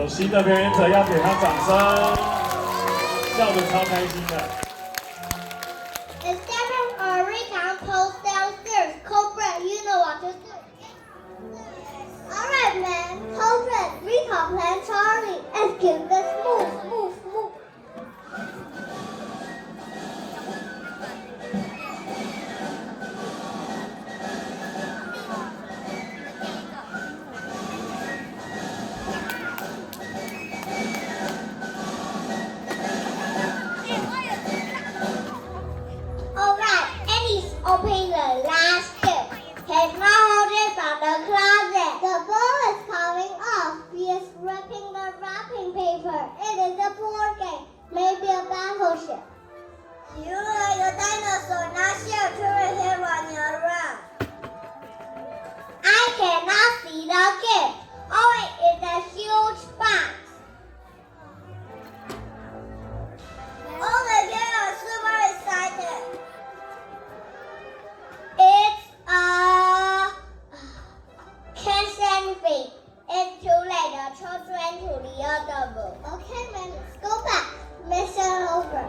有新的表演者要给他掌声，笑得超开心的。It's Stephen or recount post downstairs. Culprit, you know what to do. Alright, man. Culprit, recall plan Charlie. Execute this move. Alright, Annie's opening the last gift. He's now holding from the closet. The ball is coming off. He is ripping the wrapping paper. It is a board game, maybe a battleship. You like a dinosaur, not sure to hit running around. I cannot see the gift. Oh, it is a huge box. Oh my god, I'm super excited. It's a can't feet. It's too late. The children to the other room. Okay, man, let's go back. Mission over.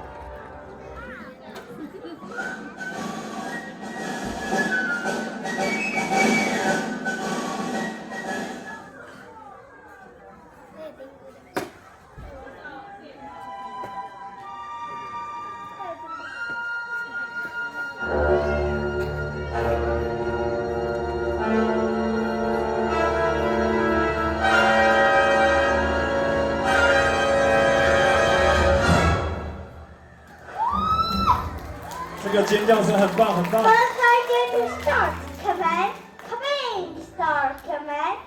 "这个尖叫声很棒，很棒。First, I get to start. Command, command, start, command.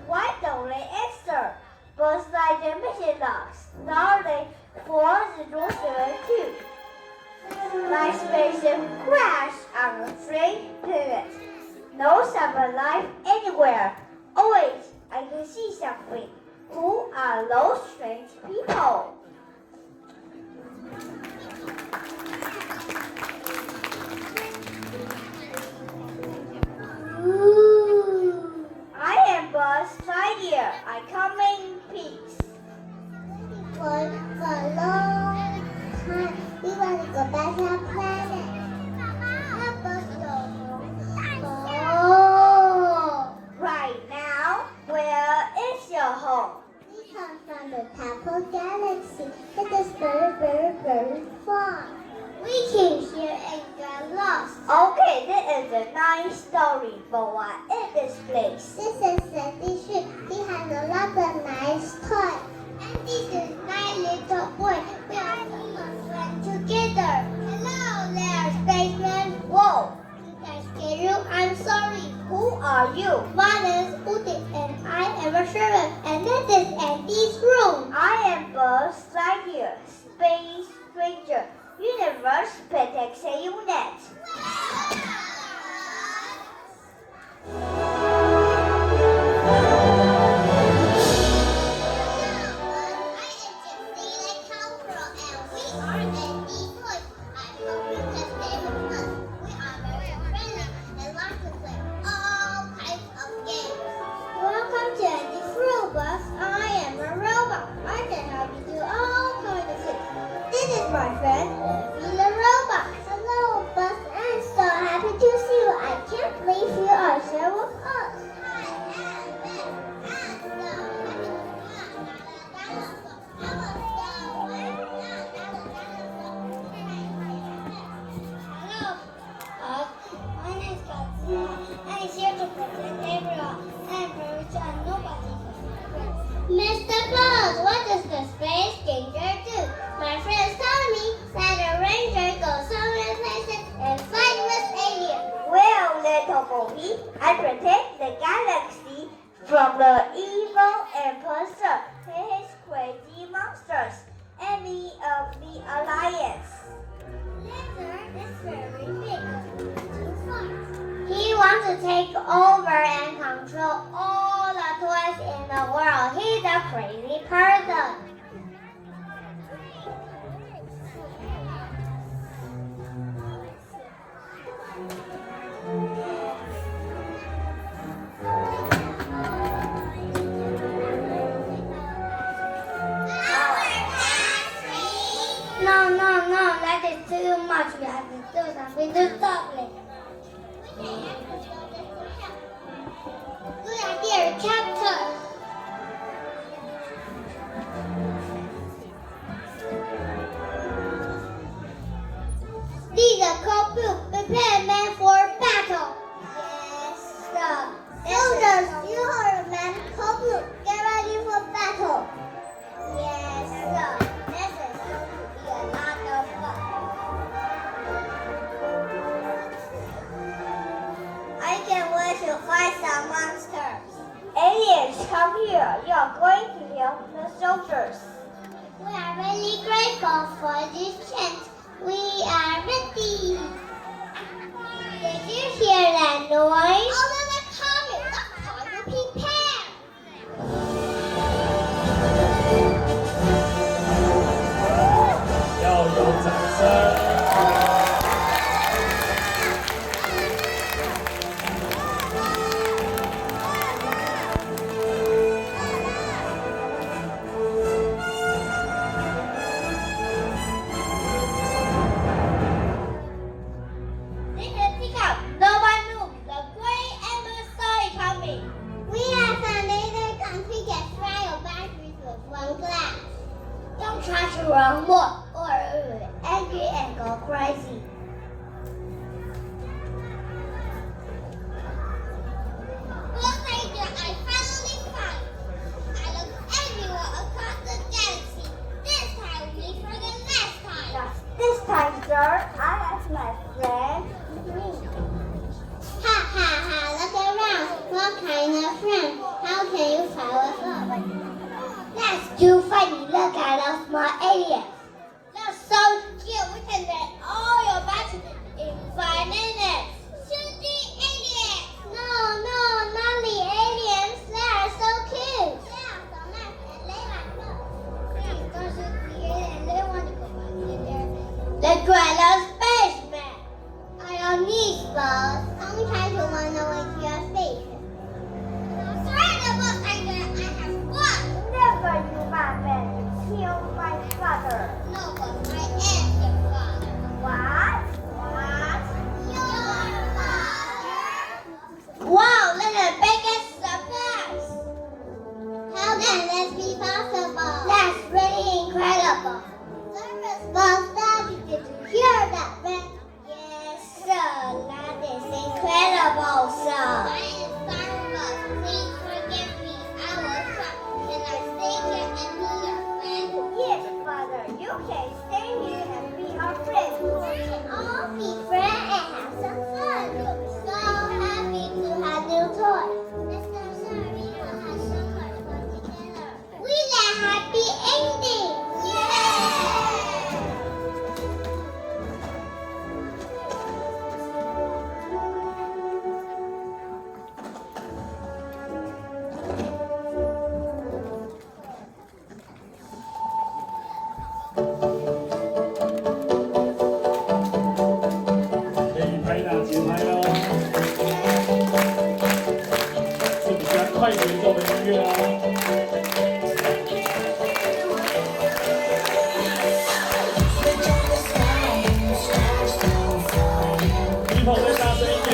Why don't they answer? First, I get mission log. Starting 4072. My spaceship crashed on a strange planet. No summer life anywhere. Oh wait, I can see something. Who are those strange people? I am Buzz Lightyear. I come in peace. For a long time, we want to go back to our planet. Help us go. Oh. Right now, where is your home? We come from the Purple Galaxy. It is very, very, very far. We came here and got lost. Okay, this is a nice story, but what is this place? This is Sandy Street. He has a lot of nice toys. And this is my little boy. We are all friends together. Hello there, spaceman. Whoa, did I scare you? I'm sorry. Who are you? My name is Udi, and I am a servant. And this is Andy's room. I am Buzz Lightyear, Space Ranger. Universe Protection Unit. Welcome to Andy's room, Buzz. I am a robot. I can help you do all kinds of things. This is my friend, the robot. Hello, Buzz. I'm so happy to see you. I can't believe you are here with us. Hello, my name is Godzilla. I'm here to protect everyone. I'm very sure nobody. Mr. Buzz, what does the space ranger do? My friends told me that a ranger goes so many places and fight with aliens. Well, little Bobby, I protect the galaxy from the evil imposter and his crazy monsters, enemy of the Alliance. Lizard is very big. Too far. He wants to take over and control all the toys in the world. He's a crazy person. no. That is too much. We have to do something to stop it. Good idea, chapter. Lead the corporal, prepare men for battle. Yes, sir. Soldiers, you heard men. Corporal, get ready for battle. Yes, sir. This is going to be a lot of fun. I can't wait to fight some monsters. Aliens, come here. You are going to help the soldiers. We are really grateful for this chance. We are ready. Did you hear that noise? Oh, they're coming. That's how you prepare. 要有掌声。Run more or angry and go crazy. Looks like I finally found. I look everywhere across the galaxy. This time we for the last time. Just this time, sir. I have my friend me. Ha ha ha! Look around. What kind of friend? How can you find us up? That's too funny. Look at us, my aliens. That's so cute. We can let all your batches in 5 minutes. Shoot the aliens. No, not the aliens. They are so cute. Yeah, so nice. They like us. Please don't shoot the aliens. They want to go back in there. The Greta Spaceman. I don't need boss. I'm trying to run away to your station. Incredible, Tiger. I have won. Never, you madman. You killed my father. No, but I am your father. What? Your father? Wow, that's the biggest surprise. How can this be possible? That's really incredible. Service boss Daddy, did you hear that, man? Yes, sir. That is incredible, sir. I am sorry, boss. Please forgive me. I was trapped. Can I stay here and be your friend? Yes, father. You can stay here and be our friend. We can all be friends and have some fun. So happy to have new toys. Mr. Sir, we will have so much fun together. We like happy ending.可以拍打节拍哦，是比较快节奏的音乐哦。鼻头再大声一点。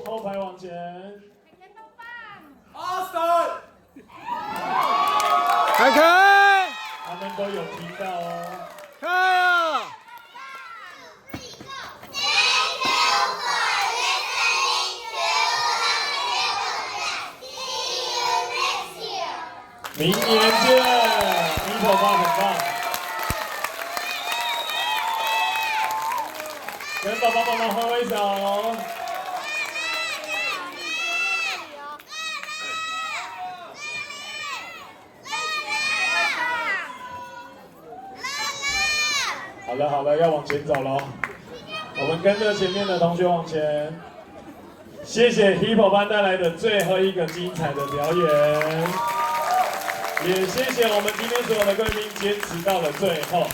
后排往前。Austin， 开！他们都有听到哦。开啊！ 明年见，Hippo爸很棒，跟爸爸妈妈挥挥手。好了好了，要往前走喽。我们跟着前面的同学往前。谢谢 Hippo 班带来的最后一个精彩的表演。也谢谢我们今天所有的贵宾坚持到了最后。